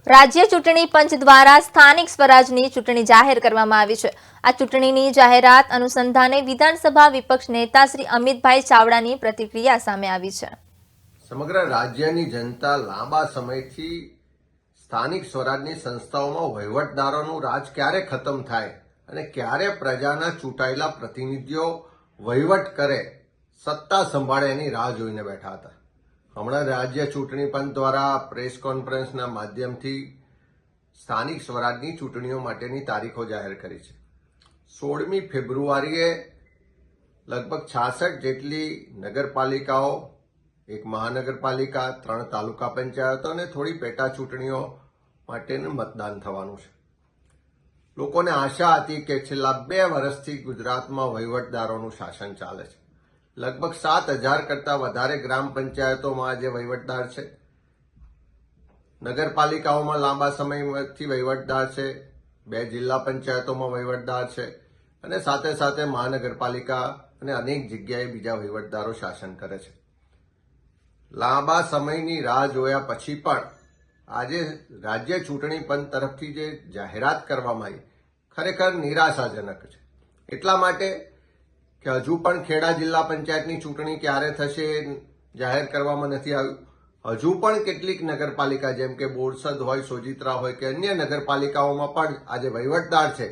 રાજ્ય ચૂંટણી પંચ દ્વારા સ્થાનિક સ્વરાજની ચૂંટણી જાહેર કરવામાં આવી છે। આ ચૂંટણીની જાહેરાત અનુસંધાને વિધાનસભા વિપક્ષ નેતા શ્રી અમિતભાઈ ચાવડાની પ્રતિક્રિયા સામે આવી છે। સમગ્ર રાજ્યની જનતા લાંબા સમયથી સ્થાનિક સ્વરાજની સંસ્થાઓમાં વહીવટદારોનું રાજ ક્યારે ખતમ થાય અને ક્યારે પ્રજાના ચૂંટાયેલા પ્રતિનિધિઓ વહીવટ કરે, સત્તા સંભાળે એની રાહ જોઈને બેઠા હતા। હમણાં રાજ્ય ચૂંટણી પંચ દ્વારા પ્રેસ કોન્ફરન્સના માધ્યમથી સ્થાનિક સ્વરાજની ચૂંટણીઓ માટેની તારીખો જાહેર કરી છે। 16મી ફેબ્રુઆરીએ લગભગ 66 જેટલી નગરપાલિકાઓ, એક મહાનગરપાલિકા, 3 તાલુકા પંચાયતો અને થોડી પેટા ચૂંટણીઓ માટેનું મતદાન થવાનું છે। લોકોને આશા હતી કે છેલ્લા 2 વર્ષથી ગુજરાતમાં વહીવટદારોનું શાસન ચાલે છે। લગભગ 7000 કરતાં વધારે ગ્રામ પંચાયતોમાં આજે વહીવટદાર છે, નગરપાલિકાઓમાં લાંબા સમયથી વહીવટદાર છે, 2 જિલ્લા પંચાયતોમાં વહીવટદાર છે અને સાથે સાથે મહાનગરપાલિકા અને અનેક જગ્યાએ બીજા વહીવટદારો શાસન કરે છે। લાંબા સમયની રાહ જોયા પછી પણ આજે રાજ્ય ચૂંટણી પંચ તરફથી જે જાહેરાત કરવામાં આવી ખરેખર નિરાશાજનક છે। એટલા માટે કે હજુ પણ ખેડા જિલ્લા પંચાયતની ચૂંટણી ક્યારે થશે જાહેર કરવામાં નથી આવ્યું। હજુ પણ કેટલીક નગરપાલિકા જેમ કે બોરસદ હોય, સોજિત્રા હોય કે અન્ય નગરપાલિકાઓમાં પણ આજે વહીવટદાર છે,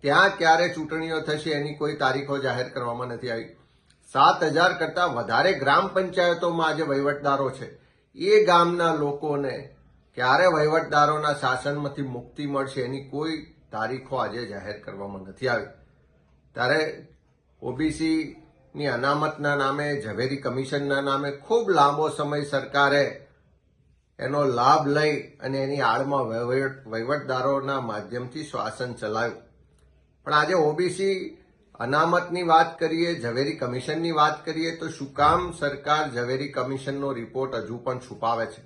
ત્યાં ક્યારે ચૂંટણીઓ થશે એની કોઈ તારીખો જાહેર કરવામાં નથી આવી। 7000 કરતાં વધારે ગ્રામ પંચાયતોમાં આજે વહીવટદારો છે, એ ગામના લોકોને ક્યારે વહીવટદારોના શાસનમાંથી મુક્તિ મળશે એની કોઈ તારીખો આજે જાહેર કરવામાં નથી આવી। ત્યારે ઓબીસીની અનામતના નામે, ઝવેરી કમિશનના નામે ખૂબ લાંબો સમય સરકારે એનો લાભ લઈ અને એની આડમાં વહીવટદારોના માધ્યમથી શાસન ચલાવ્યું। પણ આજે ઓબીસી અનામતની વાત કરીએ, ઝવેરી કમિશનની વાત કરીએ તો શું કામ સરકાર ઝવેરી કમિશનનો રિપોર્ટ હજુ પણ છુપાવે છે?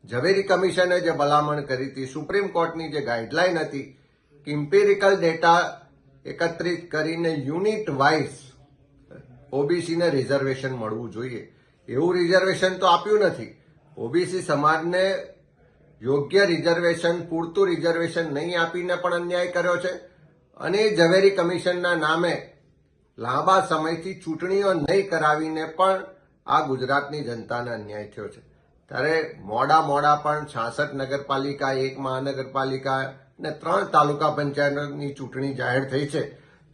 ઝવેરી કમિશને જે ભલામણ કરી હતી, સુપ્રીમ કોર્ટની જે ગાઈડલાઈન હતી કે ઇમ્પિરિકલ ડેટા એકત્રિત કરીને યુનિટ વાઇઝ ઓબીસીને રિઝર્વેશન મળવું જોઈએ, એવું રિઝર્વેશન તો આપ્યું નથી। ઓબીસી સમાજને યોગ્ય રિઝર્વેશન, પૂરતું રિઝર્વેશન નહીં આપીને પણ અન્યાય કર્યો છે અને ઝવેરી કમિશનના નામે લાંબા સમયથી ચૂંટણીઓ નહીં કરાવીને પણ આ ગુજરાતની જનતાને અન્યાય થયો છે। ત્યારે મોડા પણ 66 નગરપાલિકા, 1 મહાનગરપાલિકા અને 3 તાલુકા પંચાયતની ચૂંટણી જાહેર થઈ છે।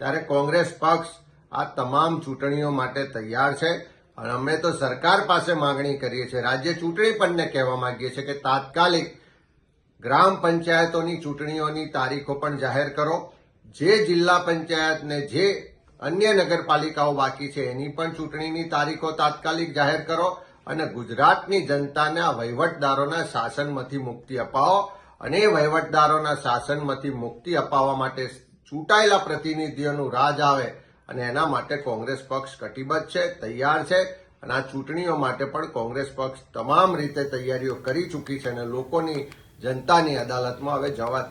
ત્યારે કોંગ્રેસ પક્ષ આ તમામ ચૂંટણીઓ માટે તૈયાર છે અને અમે તો સરકાર પાસે માંગણી કરીએ છીએ, રાજ્ય ચૂંટણી પંચને કહેવા માંગીએ છીએ કે તાત્કાલિક ગ્રામ પંચાયતોની ચૂંટણીઓની તારીખો પણ જાહેર કરો। જે જિલ્લા પંચાયત ને જે અન્ય નગરપાલિકાઓ બાકી છે એની પણ ચૂંટણીની તારીખો તાત્કાલિક જાહેર કરો અને ગુજરાતની જનતાને આ વહીવટદારોના શાસનમાંથી મુક્તિ અપાવો અને એ વહીવટદારોના શાસનમાંથી મુક્તિ અપાવવા માટે ચૂંટાયેલા પ્રતિનિધિઓનું રાજ આવે અને એના માટે કોંગ્રેસ પક્ષ કટિબદ્ધ છે, તૈયાર છે અને આ ચૂંટણીઓ માટે પણ કોંગ્રેસ પક્ષ તમામ રીતે તૈયારીઓ કરી ચૂકી છે અને લોકોની, જનતાની અદાલતમાં હવે જવાબ